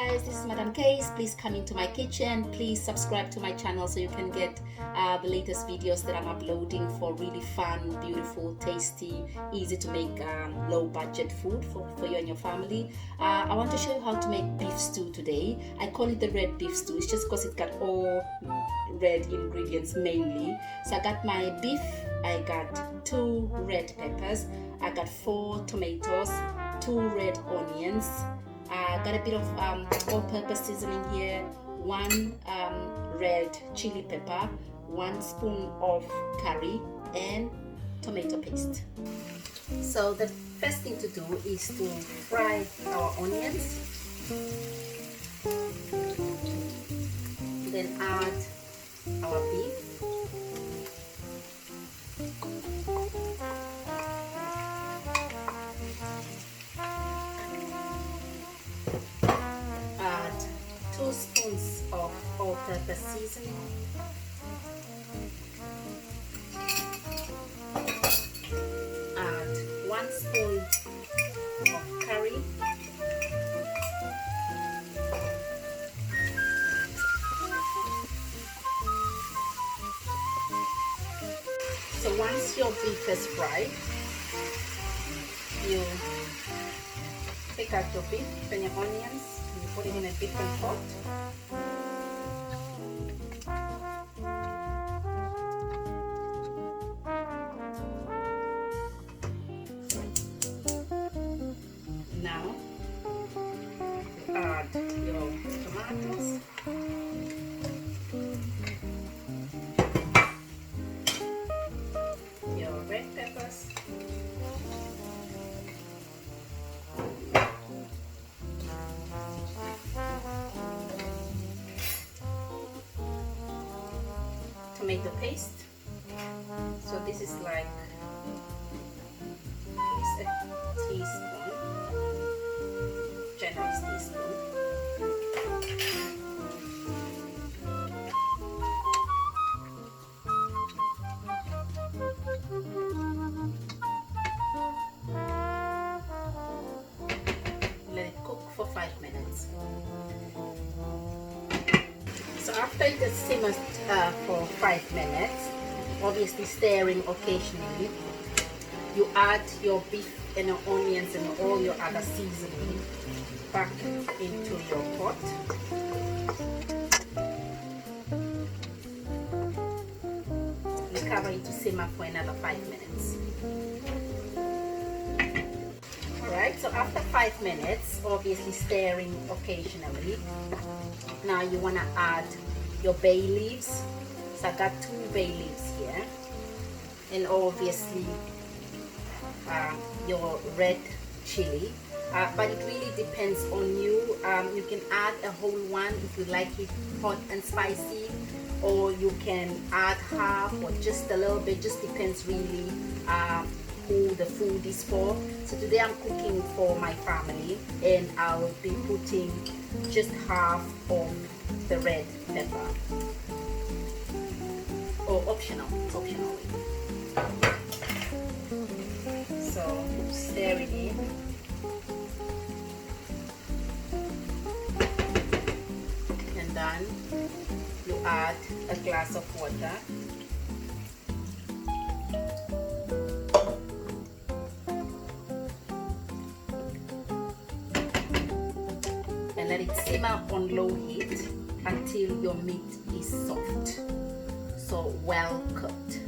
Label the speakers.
Speaker 1: guys, this is Madam Case. Please come into my kitchen. Please subscribe to my channel so you can get the latest videos that I'm uploading for really fun, beautiful, tasty, easy to make low budget food for you and your family. I want to show you how to make beef stew today. I call it the red beef stew. It's just because it got all red ingredients mainly. So I got my beef, I got 2 red peppers, I got 4 tomatoes, 2 red onions, I got a bit of all-purpose seasoning here, 1 red chili pepper, 1 spoon of curry, and tomato paste. So the first thing to do is to fry our onions, then add our beef, add 2 spoons of all-purpose seasoning, add 1 spoon of curry, so once your beef is fried, you take out your beef and your onions, you put it in a different pot. Now you add your tomatoes, your red peppers, tomato paste. So this is like a teaspoon, generous teaspoon. Let it cook for 5 minutes. So after it has simmered for 5 minutes, obviously stirring occasionally, you add your beef and your onions and all your other seasoning back into your pot. You cover it to simmer for another 5 minutes. Alright, so after 5 minutes, obviously stirring occasionally, now you want to add your bay leaves. So I got 2 bay leaves here, and obviously your red chili, but it really depends on you. You can add a whole one if you like it hot and spicy, or you can add half or just a little bit, just depends really who the food is for. So today I'm cooking for my family, and I'll be putting just half of the red pepper, or optional, it's optional. So stir it in, and then you add a glass of water, and let it simmer on low heat until your meat is soft, so well cooked.